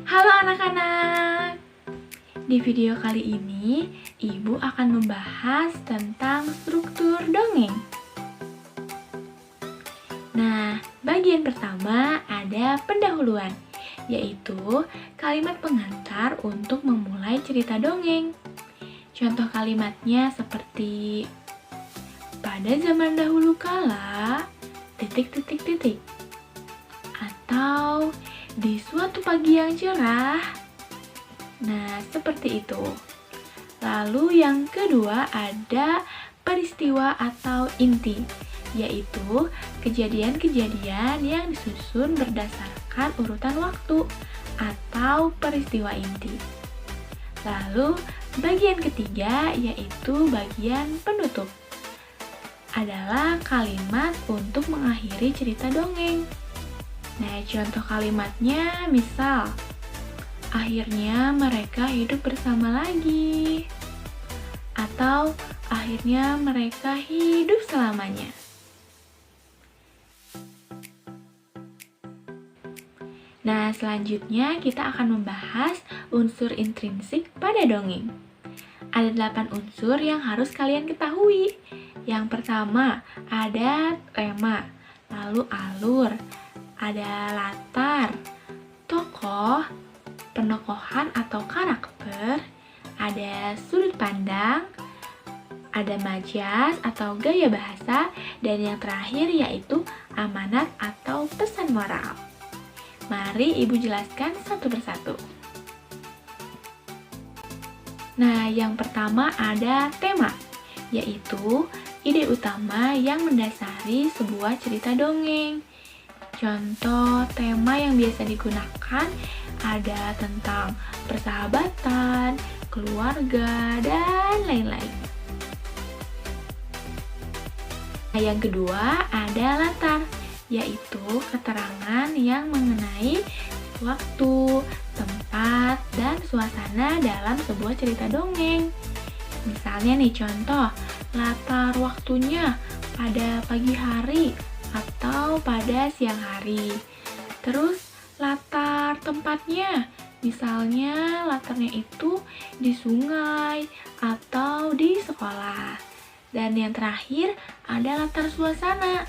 Halo anak-anak. Di video kali ini, Ibu akan membahas tentang struktur dongeng. Nah, bagian pertama ada pendahuluan, yaitu kalimat pengantar untuk memulai cerita dongeng. Contoh kalimatnya seperti pada zaman dahulu kala, titik-titik-titik. Atau di suatu pagi yang cerah. Nah, seperti itu. Lalu yang kedua ada peristiwa atau inti, yaitu kejadian-kejadian yang disusun berdasarkan urutan waktu atau peristiwa inti. Lalu bagian ketiga yaitu bagian penutup. Adalah kalimat untuk mengakhiri cerita dongeng. Nah, contoh kalimatnya misal, akhirnya mereka hidup bersama lagi. Atau, akhirnya mereka hidup selamanya. Nah, selanjutnya kita akan membahas unsur intrinsik pada dongeng. Ada 8 unsur yang harus kalian ketahui. Yang pertama, ada tema, lalu alur, ada latar, tokoh, penokohan atau karakter, ada sudut pandang, ada majas atau gaya bahasa, dan yang terakhir yaitu amanat atau pesan moral. Mari Ibu jelaskan satu persatu. Nah, yang pertama ada tema, yaitu ide utama yang mendasari sebuah cerita dongeng. Contoh tema yang biasa digunakan ada tentang persahabatan, keluarga, dan lain-lain. Nah, yang kedua ada latar, yaitu keterangan yang mengenai waktu, tempat, dan suasana dalam sebuah cerita dongeng. Misalnya nih contoh, latar waktunya pada pagi hari atau pada siang hari. Terus latar tempatnya, misalnya latarnya itu di sungai atau di sekolah. Dan yang terakhir ada latar suasana.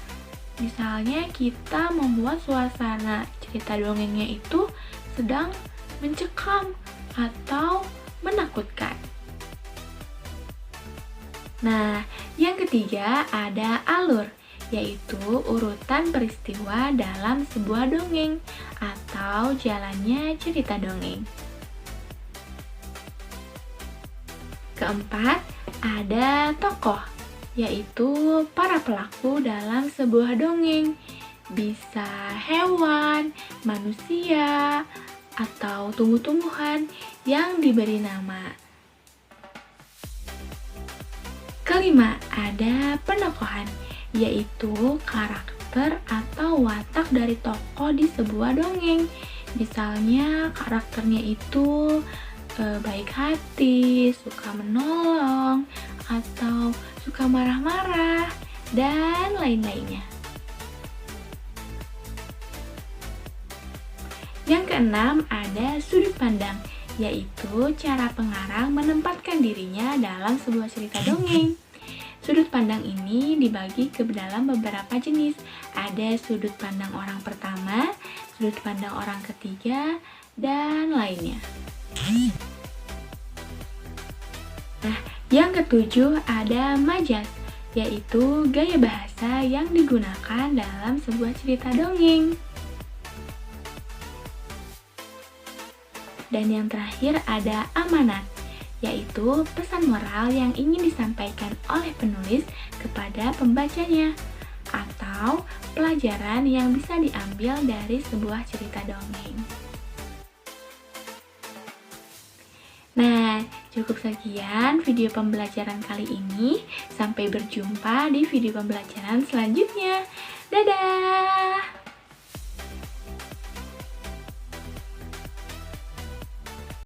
Misalnya kita membuat suasana cerita dongengnya itu sedang mencekam atau menakutkan. Nah, yang ketiga ada alur, yaitu urutan peristiwa dalam sebuah dongeng atau jalannya cerita dongeng. Keempat, ada tokoh, yaitu para pelaku dalam sebuah dongeng. Bisa hewan, manusia, atau tumbuh-tumbuhan yang diberi nama. Kelima, ada penokohan, yaitu karakter atau watak dari tokoh di sebuah dongeng. Misalnya karakternya itu baik hati, suka menolong, atau suka marah-marah, dan lain-lainnya. Yang keenam ada sudut pandang, yaitu cara pengarang menempatkan dirinya dalam sebuah cerita dongeng. Sudut pandang ini dibagi ke dalam beberapa jenis. Ada sudut pandang orang pertama, sudut pandang orang ketiga, dan lainnya. Nah, yang ketujuh ada majas, yaitu gaya bahasa yang digunakan dalam sebuah cerita dongeng. Dan yang terakhir ada amanat, yaitu pesan moral yang ingin disampaikan oleh penulis kepada pembacanya, atau pelajaran yang bisa diambil dari sebuah cerita dongeng. Nah, cukup sekian video pembelajaran kali ini. Sampai berjumpa di video pembelajaran selanjutnya. Dadah!